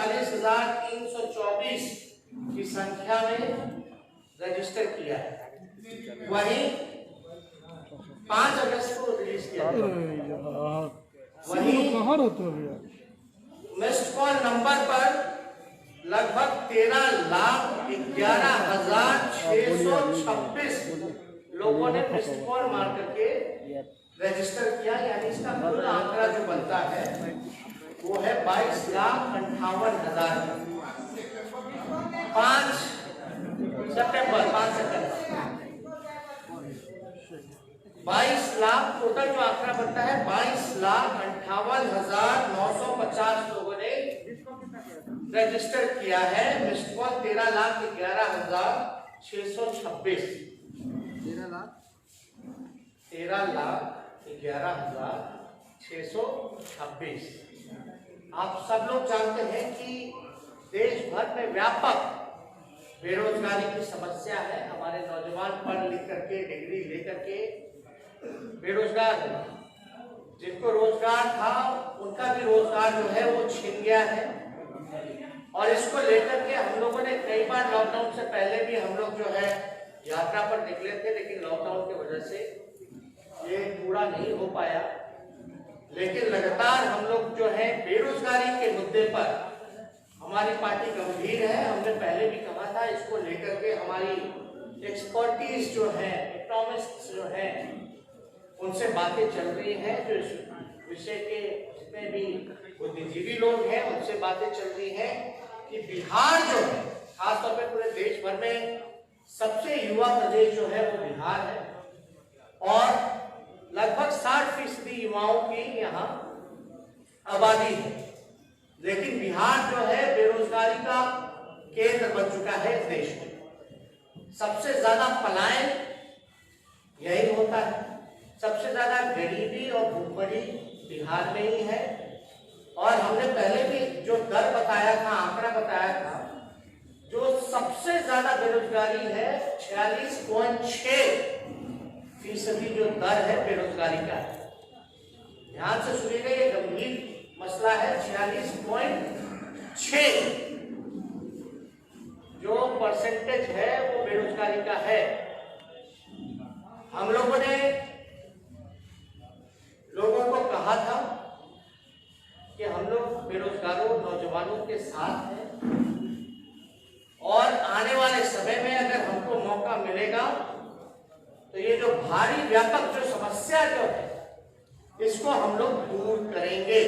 45,324 की संख्या में रजिस्टर किया है। वहीं 5 अगस्त को रिलीज किया है। वहीं मिस्ड कॉल नंबर पर लगभग 13,11,626 लोगों ने मिस्ड कॉल मार करके रजिस्टर किया। यानी इसका कुल आंकड़ा जो बनता है वो है 22,58,000। 5 सितंबर 22 लाख टोटल जो आंकड़ा बनता है 22,58,950 लोगों ने रजिस्टर किया है। Missed call 13,11,626। 13,11,626। आप सब लोग जानते हैं कि देश भर में व्यापक बेरोजगारी की समस्या है। हमारे नौजवान पढ़ लिख करके डिग्री लेकर के बेरोजगार है। जिनको रोजगार था उनका भी रोजगार जो है वो छिन गया है। और इसको लेकर के हम लोगों ने कई बार लॉकडाउन से पहले भी हम लोग जो है यात्रा पर निकले थे, लेकिन लॉकडाउन की वजह से ये पूरा नहीं हो पाया। लेकिन लगातार हम लोग जो है बेरोजगारी के मुद्दे पर हमारी पार्टी गंभीर है। हमने पहले भी कहा था, इसको लेकर के हमारी एक्सपर्टीज जो है, इकोनॉमिस्ट जो है, उनसे बातें चल रही हैं। जो इस विषय के जितने भी बुद्धिजीवी लोग हैं उनसे बातें चल रही हैं कि बिहार जो है, खासतौर पे पूरे देश भर में सबसे युवा प्रदेश जो है वो बिहार है। और लगभग 60% युवाओं की यहाँ आबादी है। लेकिन बिहार जो है बेरोजगारी का केंद्र बन चुका है इस देश में। सबसे ज्यादा पलायन यही होता है। सबसे ज्यादा गरीबी और भूखमरी बिहार में ही है। और हमने पहले भी जो दर बताया था, आंकड़ा बताया था, जो सबसे ज्यादा बेरोजगारी है 46.6% जो दर है बेरोजगारी का है। ध्यान से सुनिएगा, ये गंभीर मसला है। 46.6 जो परसेंटेज है वो बेरोजगारी का है। हम लोगों ने लोगों को कहा था कि हम लोग बेरोजगारों नौजवानों के साथ हैं और आने वाले समय में अगर हमको मौका मिलेगा तो ये जो भारी व्यापक जो समस्या जो है इसको हम लोग दूर करेंगे।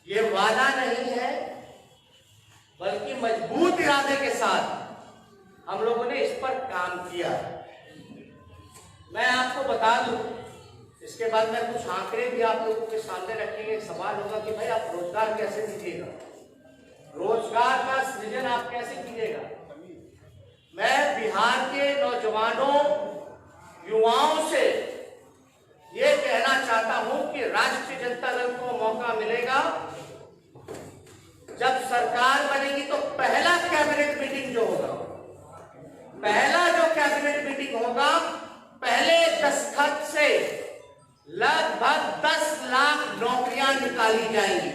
ये वादा नहीं है बल्कि मजबूत इरादे के साथ हम लोगों ने इस पर काम किया। मैं आपको बता दूं, इसके बाद में कुछ आंकड़े भी आप लोगों के सामने रखेंगे। सवाल होगा कि भाई आप रोजगार कैसे दीजिएगा, रोजगार का सृजन आप कैसे कीजिएगा। मैं बिहार के नौजवानों युवाओं से ये कहना चाहता हूं कि राष्ट्रीय जनता दल को मौका मिलेगा, जब सरकार बनेगी तो पहला कैबिनेट मीटिंग जो होगा, पहला जो कैबिनेट मीटिंग होगा, पहले दस्तखत से लगभग 10 लाख नौकरियां निकाली जाएंगी।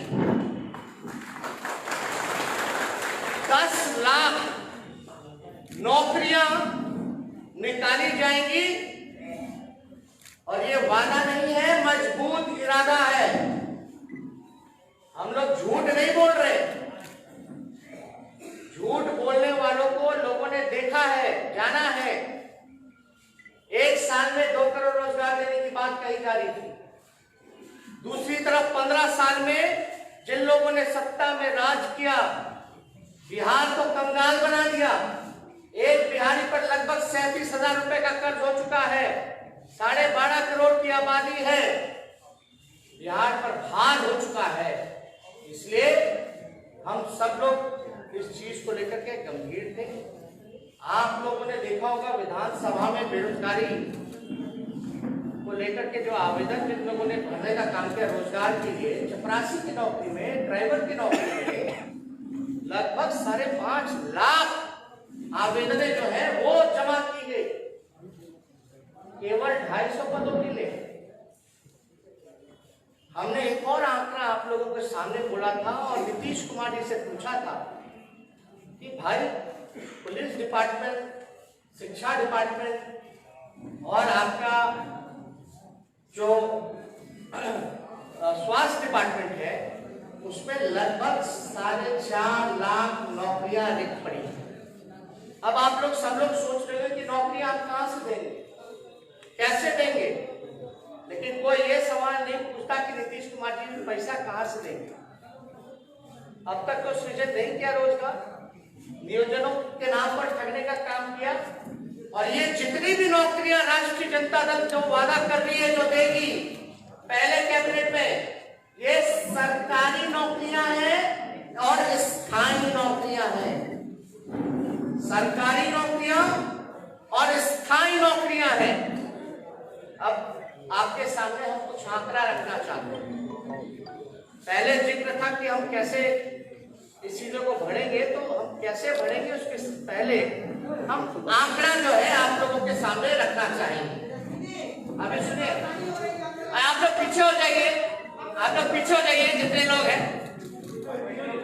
10 लाख नौकरियां निकाली जाएंगी। और ये वादा नहीं है, मजबूत इरादा है। हम लोग झूठ नहीं बोल रहे। झूठ बोलने वालों को लोगों ने देखा है, जाना है। एक साल में 2 करोड़ रोजगार देने की बात कही जा रही थी। दूसरी तरफ 15 साल में जिन लोगों ने सत्ता में राज किया, बिहार को कंगाल बना दिया। एक बिहारी पर लगभग 37,000 रुपए का कर्ज हो चुका है। 12.5 करोड़ की आबादी है। बिहार पर भार हो चुका है। इसलिए हम सब लोग इस चीज को लेकर के गंभीर थे। आप लोगों ने देखा होगा विधानसभा में बेरोजगारी को लेकर के जो आवेदन जिन लोगों ने भरने का काम किया रोजगार के लिए, चपरासी की नौकरी में, ड्राइवर की नौकरी में लगभग 5.5 लाख आवेदनें जो है वो जमा की गई, केवल 250 पदों के लिए। हमने एक और आंकड़ा आप लोगों के सामने बोला था और नीतीश कुमार जी से पूछा था कि भाई पुलिस डिपार्टमेंट, शिक्षा डिपार्टमेंट और आपका जो स्वास्थ्य डिपार्टमेंट है उसमें लगभग 4.5 लाख नौकरियां रिक्त पड़ी हैं। अब आप लोग सब लोग सोच रहे हो कि नौकरियां आप कहां से देंगे, कैसे देंगे, लेकिन कोई ये सवाल नहीं पूछता कि नीतीश कुमार जी पैसा कहां से देंगे। अब तक तो सृजन नहीं किया, रोजगार नियोजनों के नाम पर ठगने का काम किया। और ये जितनी भी नौकरियां राष्ट्रीय जनता दल जो वादा कर रही है, जो देगी पहले कैबिनेट में, ये सरकारी नौकरियां हैं और स्थायी नौकरियां हैं। सरकारी नौकरियां और स्थायी नौकरियां हैं। अब आपके सामने हम कुछ आंकड़ा रखना चाहते हैं। पहले जिक्र था कि हम कैसे इस चीजों को बढ़ेंगे, तो हम कैसे बढ़ेंगे उसके पहले हम आंकड़ा जो है आप लोगों के सामने रखना चाहेंगे। अभी सुनिए, आप लोग पीछे हो जाइए, आप लोग पीछे हो जाइए जितने लोग हैं।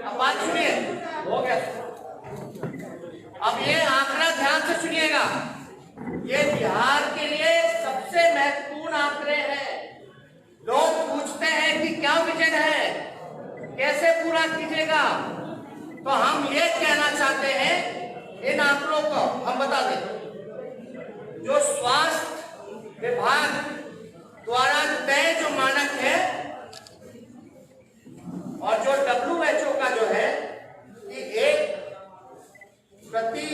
अब बात सुनिए, हो गया। अब ये आंकड़ा ध्यान से सुनिएगा, ये बिहार के लिए सबसे महत्वपूर्ण आंकड़े हैं। लोग पूछते हैं कि क्या विजन है, कैसे पूरा कीजिएगा, तो हम ये कहना चाहते हैं, इन आंकड़ों को हम बता दें। जो स्वास्थ्य विभाग द्वारा तय जो मानक है और जो WHO का जो है कि एक प्रति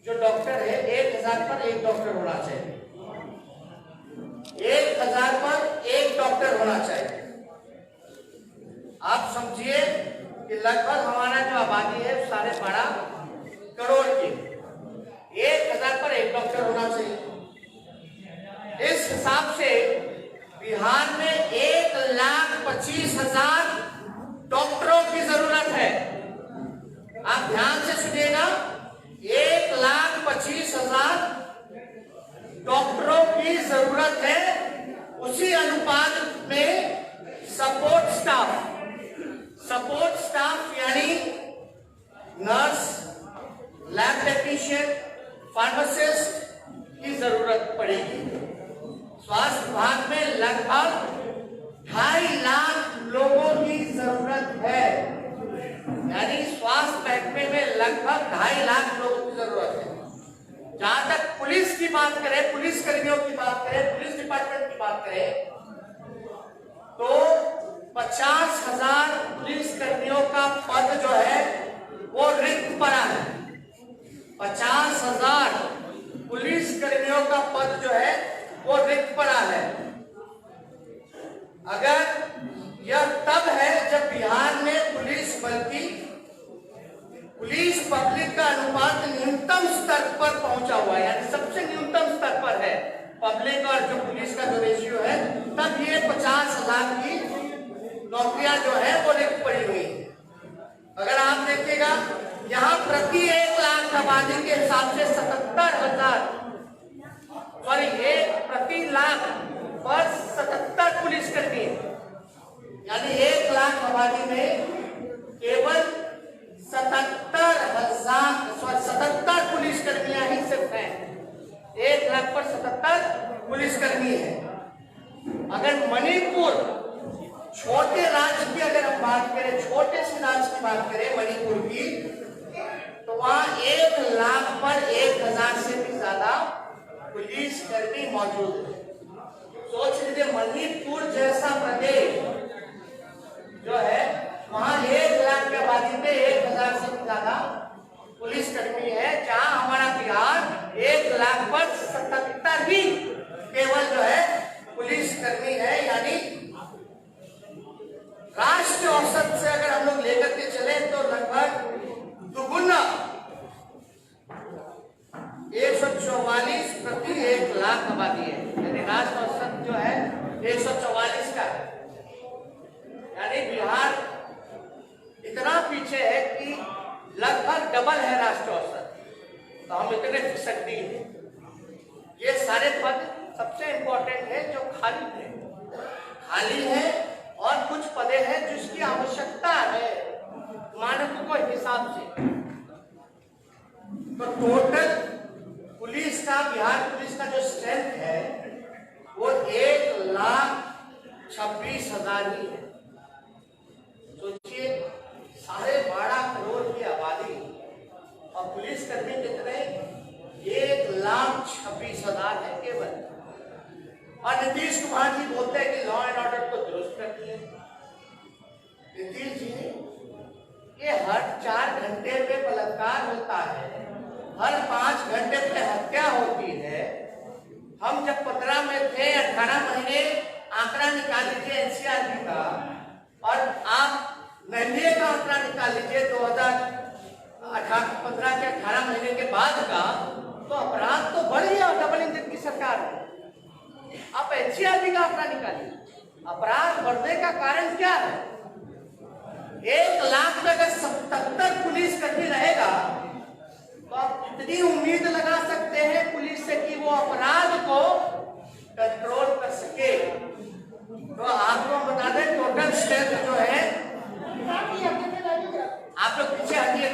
जो डॉक्टर है 1000 पर 1 डॉक्टर होना चाहिए, 1000 पर 1 डॉक्टर होना चाहिए। आप समझिए कि लगभग हमारा जो आबादी है 12.5 करोड़ की, 1000 पर 1 डॉक्टर होना चाहिए। इस हिसाब से बिहार में 1,25,000 डॉक्टरों की जरूरत है। आप ध्यान से सुनिएगा, 1,25,000 डॉक्टरों की जरूरत है। उसी अनुपात में सपोर्ट स्टाफ यानी नर्स, लैब टेक्नीशियन, फार्मासिस्ट की जरूरत पड़ेगी। स्वास्थ्य विभाग में लगभग 2.5 लाख लोगों की जरूरत है, यानी स्वास्थ्य महकमे में लगभग 2.5 लाख लोगों की जरूरत है। जहां तक पुलिस की बात करें, पुलिस कर्मियों की बात करें, पुलिस डिपार्टमेंट की बात करें, तो 50,000 पुलिस कर्मियों का पद जो है वो रिक्त पड़ा है। 50,000 पुलिस कर्मियों का पद जो है वो रिक्त पड़ा है। अगर यह तब है जब बिहार में पुलिस बल की पुलिस पब्लिक का अनुपात न्यूनतम स्तर पर पहुंचा हुआ है, यानी सबसे न्यूनतम स्तर पर है पब्लिक और जो पुलिस का जो रेशियो है, तब ये 50,000 की नौकरियां जो है वो रिक्त पड़ी हुई है। अगर आप देखिएगा यहाँ प्रति 1 लाख आबादी के हिसाब से 77,000 प्रति लाख पर 77 पुलिस कर्मी है, यानी 1 लाख आबादी में केवल 77 पुलिस कर्मियां ही सिर्फ हैं। 1 लाख पर 77 पुलिस कर्मी है। अगर मणिपुर छोटे राज्य की अगर हम बात करें, छोटे से राज्य की बात करें मणिपुर की, तो वहां 1 लाख पर 1,000 से भी ज्यादा पुलिस कर्मी मौजूद है। सोच लीजिए, मणिपुर जैसा प्रदेश जो है वहां 1 लाख की आबादी में 1,000 से भी ज्यादा पुलिस कर्मी है, जहां हमारा बिहार 1 लाख पर 77 ही केवल जो है पुलिस कर्मी है। यानी राष्ट्रीय औसत से अगर हम लोग लेकर के चले तो लगभग दुगुना 144 प्रति 1 लाख आबादी है, यानी राष्ट्रीय औसत जो है 144 का है। हिसाब से। तो टोटल पुलिस का, बिहार पुलिस का जो स्ट्रेंथ है वो 1,26,000 ही है। सोचिए, 12.5 करोड़ की आबादी और पुलिस कर्मी कितने? 1,26,000 है केवल। और नीतीश कुमार जी बोलते हैं कि लॉ एंड ऑर्डर को दुरुस्त कर दिए। नीतीश जी, ये हर 4 घंटे पे बलात्कार होता है, हर 5 घंटे पे हत्या होती है। हम जब 15 में थे, 18 महीने आंकड़ा निकाल लीजिए एनसीआरबी का, और आप एनडीए का आंकड़ा निकाल लीजिए 2015 के 18 महीने के बाद का, तो अपराध तो बढ़ गया डबल इंजन की सरकार है। आप एनसीआरबी का आंकड़ा निकालिए, अपराध बढ़ने का कारण क्या है? 1 लाख में अगर 77 पुलिस कर्मी रहेगा तो आप कितनी उम्मीद लगा सकते हैं पुलिस से कि वो अपराध को कंट्रोल कर सके? तो आपको बता दें, टोटल स्ट्रेंथ जो है, आप लोग पीछे हटिए,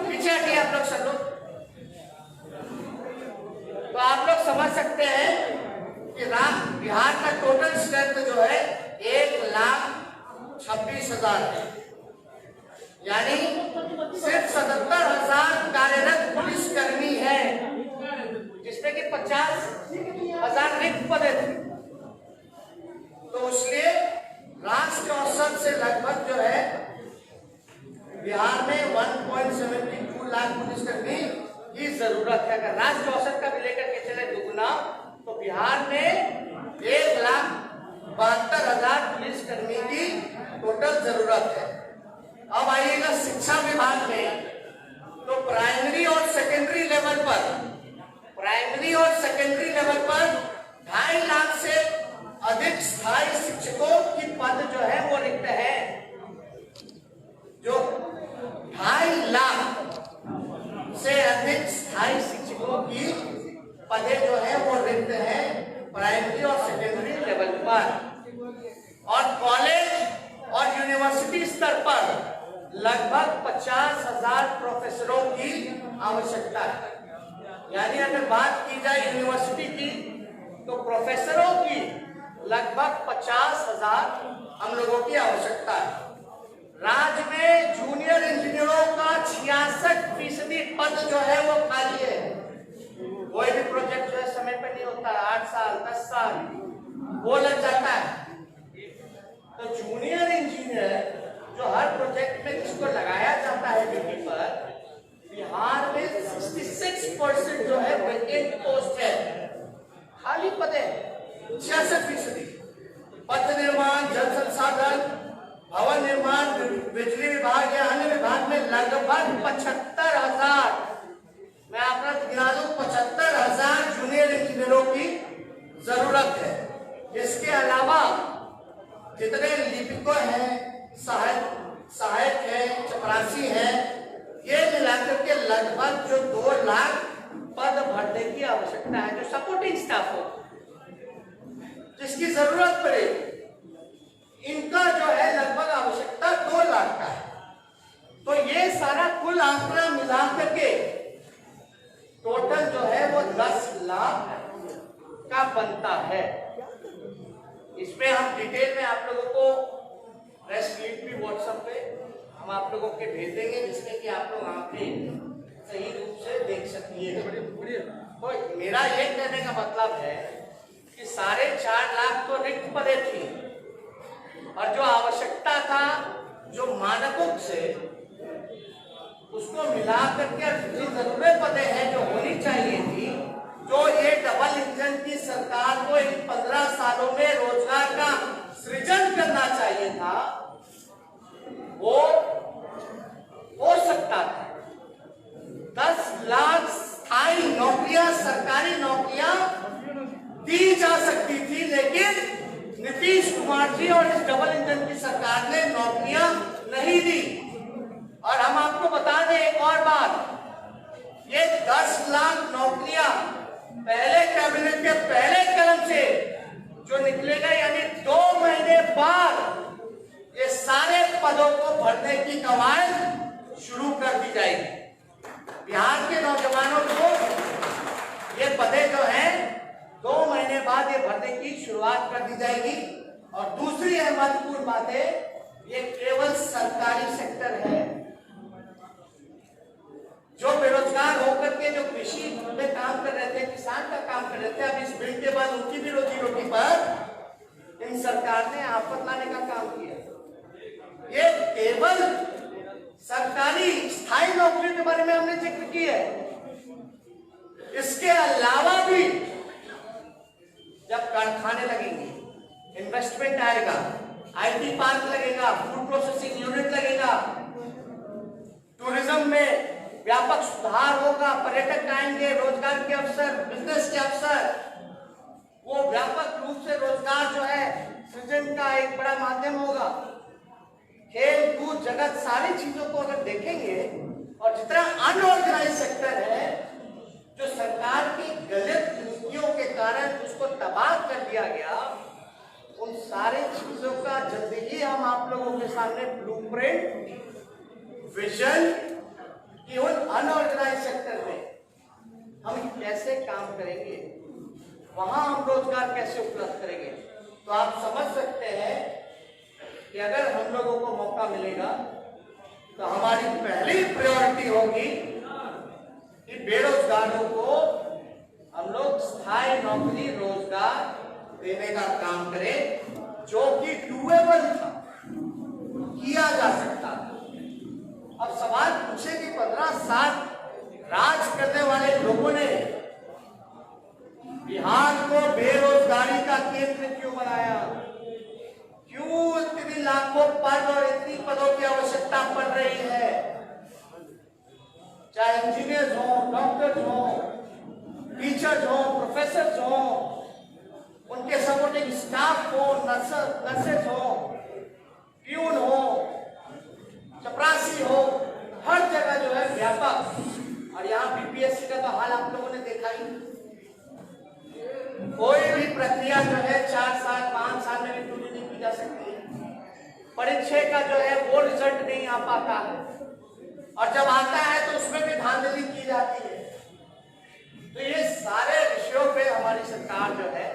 पीछे हटिए आप लोग सब लोग। तो आप लोग समझ सकते हैं कि बिहार का टोटल स्ट्रेंथ जो है 1,26,000 है, यानी सिर्फ 77,000 कार्यरत पुलिसकर्मी है, जिसमें कि 50,000 रिक्त पदे थे। तो इसलिए राष्ट्रीय औसत से लगभग जो है बिहार में 1.72 लाख पुलिसकर्मी की जरूरत है। अगर राष्ट्रीय औसत का भी लेकर के चले दुगुना, तो बिहार में 1,72,000 पुलिसकर्मी की टोटल जरूरत है। अब आइएगा शिक्षा विभाग में, तो प्राइमरी और सेकेंडरी लेवल पर 2.5 लाख से अधिक स्थायी शिक्षकों की पद जो है वो रिक्त है। जो 2.5 लाख से अधिक स्थायी शिक्षकों की पदे जो है वो रिक्त है प्राइमरी और सेकेंडरी लेवल पर। और कॉलेज और यूनिवर्सिटी स्तर पर लगभग 50,000 प्रोफेसरों की आवश्यकता है। यानी अगर बात की जाए यूनिवर्सिटी की, तो प्रोफेसरों की लगभग 50,000 हम लोगों की आवश्यकता है। राज्य में जूनियर इंजीनियरों का 66% पद जो है वो खाली है। कोई भी प्रोजेक्ट जो है समय पर नहीं होता, 8 साल 10 साल वो लग जाता है। तो जूनियर इंजीनियर जो हर प्रोजेक्ट में जिसको लगाया जाता है ड्यूटी पर, बिहार में 66% जो है वैकेंट पोस्ट है, खाली पद है 66%। पथ निर्माण, जल संसाधन, भवन निर्माण, बिजली विभाग या अन्य विभाग में लगभग 75,000, मैं आपका गिना दूं, 75,000 जूनियर इंजीनियरों की जरूरत है। इसके अलावा जितने लिपिकों हैं, सहायक हैं, चपरासी हैं, ये मिलाकर के लगभग जो 2 लाख पद भरने की आवश्यकता है, जो सपोर्टिंग स्टाफ हो, जिसकी जरूरत पड़े, इनका जो है लगभग आवश्यकता 2 लाख का है। तो ये सारा कुल आंकड़ा मिलाकर के टोटल जो है वो 10 लाख का बनता है। इसमें हम डिटेल में आप लोगों को प्रेस क्लिप भी व्हाट्सएप पे हम आप लोगों के भेज देंगे, जिसमें कि आप लोग आंकड़े सही रूप से देख सकिएगा। तो मेरा ये कहने का मतलब है कि 4.5 लाख तो रिक्त पदे थी, और जो आवश्यकता था, जो मानकों से उसको मिलाकर के जितनी जरूरत पदे हैं जो होनी चाहिए थी, जो ये डबल इंजन की सरकार को इन 15 सालों में रोजगार का सृजन करना चाहिए था, वो हो सकता था। 10 लाख स्थायी नौकरियां, सरकारी नौकरियां दी जा सकती थी, लेकिन नीतीश कुमार जी और इस डबल इंजन की सरकार ने नौकरियां नहीं दी। और हम आपको बता दें एक और बात, ये 10 लाख नौकरियां पहले कैबिनेट के पहले कदम से जो निकलेगा, यानी 2 महीने बाद ये सारे पदों को भरने की कवायद शुरू कर दी जाएगी। बिहार के नौजवानों को ये पदे जो हैं 2 महीने बाद ये भरने की शुरुआत कर दी जाएगी। और दूसरी महत्वपूर्ण बात है, ये केवल सरकारी सेक्टर है। जो बेरोजगार होकर के जो कृषि में काम कर रहे थे, किसान का काम कर रहे थे, अब इस बिल के बाद उनकी भी रोजी रोटी पर इन सरकार ने आफत लाने का काम किया। ये केवल सरकारी स्थायी नौकरी के बारे में हमने जिक्र किया है। इसके अलावा भी जब कारखाने लगेंगे, इन्वेस्टमेंट आएगा, आईटी पार्क लगेगा, फूड प्रोसेसिंग यूनिट लगेगा, टूरिज्म में व्यापक सुधार होगा, पर्यटक आएंगे, रोजगार के अवसर, बिजनेस के अवसर, वो व्यापक रूप से रोजगार जो है सृजन का एक बड़ा माध्यम होगा। खेल कूद जगत सारी चीजों को अगर देखेंगे, और जितना अनऑर्गेनाइज सेक्टर है जो सरकार की गलत नीतियों के कारण उसको तबाह कर दिया गया, उन सारे चीजों का जल्दी ही हम आप लोगों के सामने ब्लूप्रिंट, विजन कि उन अनऑर्गेनाइज सेक्टर में हम कैसे काम करेंगे, वहां हम रोजगार कैसे उपलब्ध करेंगे। तो आप समझ सकते हैं कि अगर हम लोगों को मौका मिलेगा तो हमारी पहली प्रायोरिटी होगी कि बेरोजगारों को हम लोग स्थायी नौकरी, रोजगार देने का काम करें, जो कि डूएबल था, किया जा सकता था। अब सवाल पूछे कि 15 साल राज करने वाले लोगों ने बिहार को बेरोजगारी का केंद्र क्यों बनाया? क्यों इतनी लाखों पद और इतनी पदों की आवश्यकता पड़ रही है? चाहे इंजीनियर्स हो, डॉक्टर्स हो, टीचर्स हो, प्रोफेसर्स हो, उनके सपोर्टिंग स्टाफ हो, नर्सेस हो, प्यून हो, चपरासी हो, हर जगह जो है व्यापक। और यहाँ बीपीएससी का तो हाल आप लोगों ने देखा ही। कोई भी प्रक्रिया जो है 4 साल 5 साल में भी पूरी नहीं की जा सकती। परीक्षा का जो है वो रिजल्ट नहीं आ पाता है, और जब आता है तो उसमें भी धांधली की जाती है। तो ये सारे विषयों पे हमारी सरकार जो है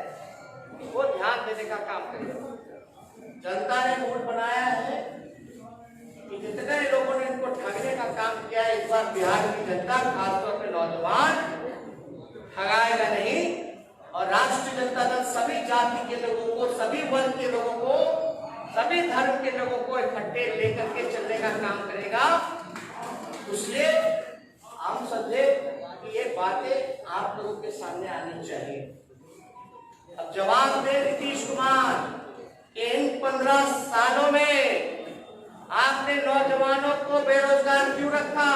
वो ध्यान देने का काम करेगी। जनता ने मूड बनाया है कि जितने लोगों ने इनको ठगने का काम किया है, इस बार बिहार की जनता, खासतौर पर नौजवान, ठगाएगा नहीं। और राष्ट्रीय जनता दल सभी जाति के लोगों को, सभी वर्ग के लोगों को, सभी धर्म के लोगों को इकट्ठे लेकर के चलने का काम करेगा। इसलिए हम समझे कि ये बातें आप लोगों के सामने आनी चाहिए। अब जवाब दे नीतीश कुमार, इन 15 सालों में आपने नौजवानों को बेरोजगार क्यों रखा?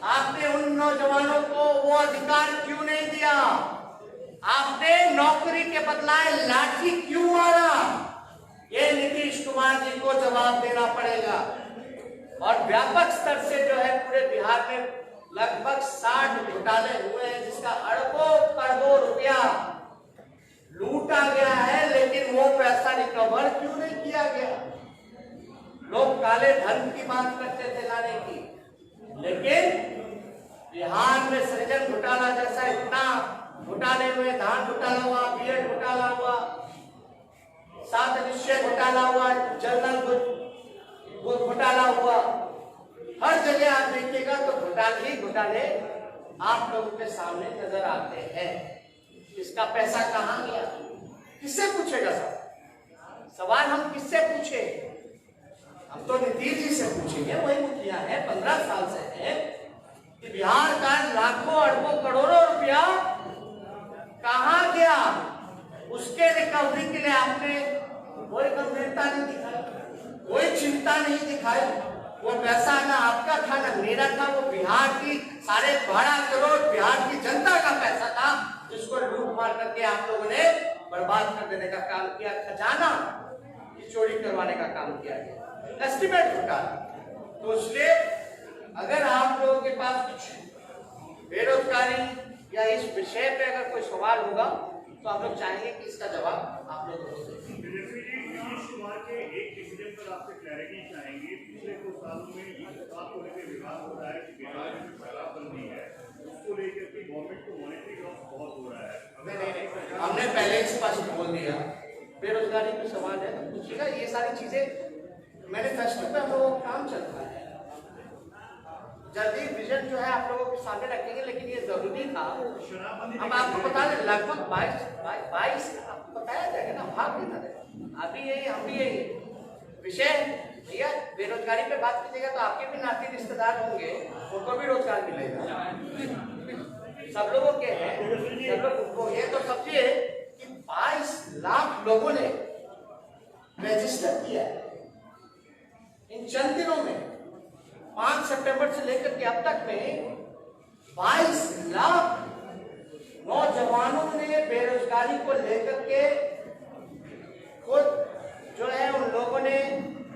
आपने उन नौजवानों को वो अधिकार क्यों नहीं दिया? आपने नौकरी के बदलाए लाठी क्यों मारा? ये नीतीश कुमार जी को जवाब देना पड़ेगा। और व्यापक स्तर से जो है पूरे बिहार में लगभग 60 घोटाले हुए हैं, जिसका अरबों करोड़ों रुपया लूटा गया है, लेकिन वो पैसा रिकवर क्यों नहीं किया गया? लोग काले धन की बात करते थे लाने की, लेकिन बिहार में सृजन घोटाला जैसा इतना घोटाले हुए, धान घोटाला हुआ, बीएड घोटाला हुआ, 7 निश्चय घोटाला हुआ, जनरल घोटाला हुआ। हर जगह आप देखिएगा तो घोटाले ही घोटाले आप लोगों के सामने नजर आते हैं। इसका पैसा कहाँ गया? किससे पूछेगा सवाल हम किससे पूछे? हम तो नीतीश जी से पूछेंगे, वही मुखिया है, 15 साल से है कि बिहार का लाखों अरबों करोड़ों रुपया कहाँ गया? उसके रिकवरी के लिए आपने कोई गंभीरता नहीं दिखाई, कोई चिंता नहीं दिखाई। वो पैसा ना आपका था ना मेरा था, वो बिहार की 12.5 करोड़ बिहार की जनता का पैसा था, जिसको लूट मार करके आप लोगों ने बर्बाद कर देने का काम किया, खजाना की चोरी करवाने का काम किया गया, एस्टिमेट घोटाला। तो इसलिए अगर आप लोगों के पास कुछ बेरोजगारी या इस विषय पे अगर कोई सवाल होगा तो हम लोग चाहेंगे कि इसका जवाब आप लोग दें। नीतीश कुमार के एक डिसीजन पर आपसे क्लैरिटी चाहेंगे। पिछले 2 सालों में आपको लेकर बात हो रहा है कि बिहार में जो शराबबंदी है उसको लेकर के गवर्नमेंट को मॉनेटरी लॉस बहुत हो रहा है। नहीं, हमने पहले स्पष्ट बोल दिया, बेरोजगारी पे सवाल है तो पूछिएगा। ये सारी चीजें मैनिफेस्टो पे हम लोगों का काम चल रहा है। जल्दी विजन जो है आप लोगों के सामने रखेंगे, लेकिन ये जरूरी था। हम आपको बता दें लगभग 22 आपको बताया जाएगा ना, भाग नहीं था। अभी यही हम भी यही विषय भैया बेरोजगारी पे बात कीजिएगा तो आपके भी नाती रिश्तेदार होंगे, उनको भी रोजगार मिलेगा, सब लोगों के हैं, सब लोग को। ये तो समझिए कि 22 लाख लोगों ने रजिस्टर किया है इन चंद दिनों में। 5 सितंबर से लेकर के अब तक में 22 लाख नौजवानों ने बेरोजगारी को लेकर के खुद जो है उन लोगों ने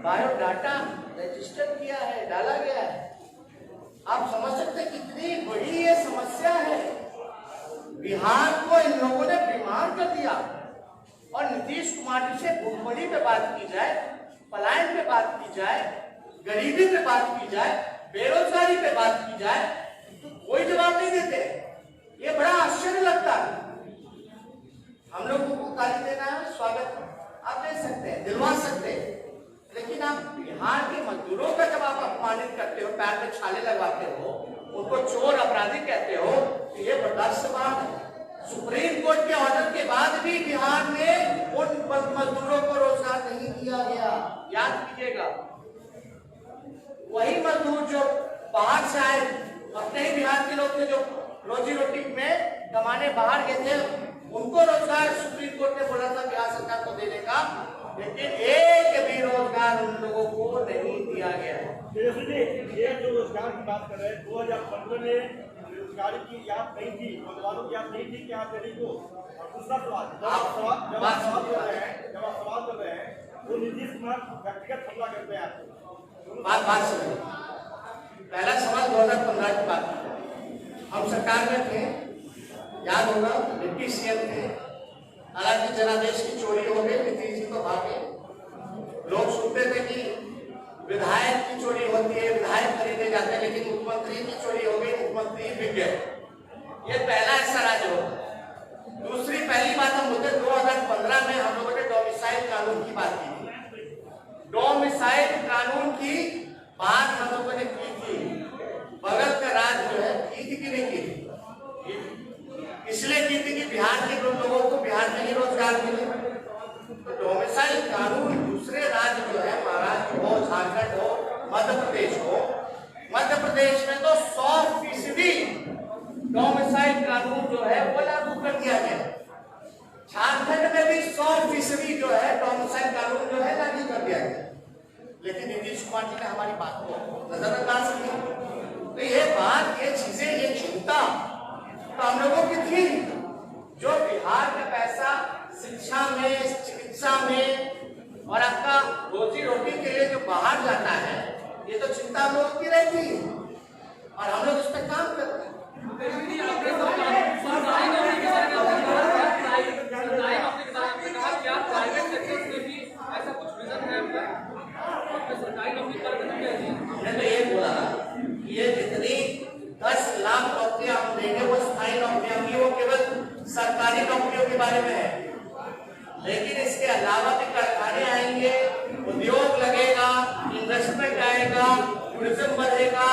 बायोडाटा रजिस्टर किया है, डाला गया है। आप समझ सकते हैं कितनी बड़ी ये समस्या है। बिहार को इन लोगों ने बीमार कर दिया। और नीतीश कुमार जी से भूखमरी पे बात की जाए, पलायन पे बात की जाए, गरीबी पे बात की जाए, बेरोजगारी पे बात की जाए तो कोई जवाब नहीं देते। ये बड़ा आश्चर्य लगता है। हम लोगों को गाली देना है, स्वागत आप दे सकते हैं, दिलवा सकते हैं, लेकिन आप बिहार के मजदूरों का जब आप अपमानित करते हो, पैर में छाले लगवाते हो, उनको चोर अपराधी कहते हो, तो ये बर्दाश्त बात है। सुप्रीम कोर्ट के ऑर्डर के बाद भी बिहार में उन मजदूरों को रोजगार नहीं दिया गया। याद कीजिएगा, वही मजदूर जो बाहर से आए, अपने ही बिहार के लोग थे जो रोजी रोटी में कमाने बाहर गए थे, उनको रोजगार सुप्रीम कोर्ट ने बोला था बिहार सरकार को देने का, लेकिन एक भी रोजगार उन लोगों को नहीं दिया गया। ये जो रोजगार की बात कर रहे हैं, 2015 में बेरोजगारी की याद नहीं थी, नौजवानों की याद नहीं थी कि आप देने को। और दूसरा सवाल, जब आप सवाल कर रहे हैं वो नीतीश कुमार व्यक्तिगत हमला करते हैं आपको। बात समझिए, पहला सवाल 2015 की बात है। हम सरकार में थे, याद होगा, डिप्टी सीएम थे, हालांकि जनादेश की चोरी हो गई, नीतीश जी तो भागे। लोग सुनते थे कि विधायक की चोरी होती है, विधायक खरीदे जाते हैं, लेकिन मुख्यमंत्री की चोरी हो गई, मुख्यमंत्री बिक गए। ये पहला ऐसा राज्य होगा। दूसरी पहली बात हम बोलते 2015 में हम लोगों ने डोमिसाइल कानून की बात की थी। डोमिसाइल कानून की बात हम लोगों ने की थी। बगल का राज्य जो है की थी कि नहीं की थी? इसलिए की थी कि बिहार के लोगों को बिहार में ही रोजगार मिले। तो डोमिसाइल कानून दूसरे राज्य जो है, महाराष्ट्र हो, झारखंड हो, मध्य प्रदेश हो, मध्य प्रदेश में तो 100% डोमिसाइल कानून जो है वो लागू कर दिया गया। झारखंड में भी 100% जो है डोमिसाइल कानून जो है लागू कर दिया गया, लेकिन नीतीश कुमार जी ने हमारी बात को नजरअंदाज किया। तो ये बात, ये चीजें, ये चिंता तो हम लोगों की थी। जो बिहार का पैसा शिक्षा में, चिकित्सा में और आपका रोजी रोटी के लिए जो बाहर जाता है, ये तो चिंता हम लोगों की रहती है और हम लोग इस पर काम करते हैं। हमने तो ये बोला ये जितनी 10 लाख नौकरियां हम देंगे वो स्थायी नौकरियां होंगी, वो केवल सरकारी नौकरियों के बारे में है। लेकिन इसके अलावा भी कारखाने आएंगे, उद्योग लगेगा, इन्वेस्टमेंट आएगा, टूरिज्म बढ़ेगा,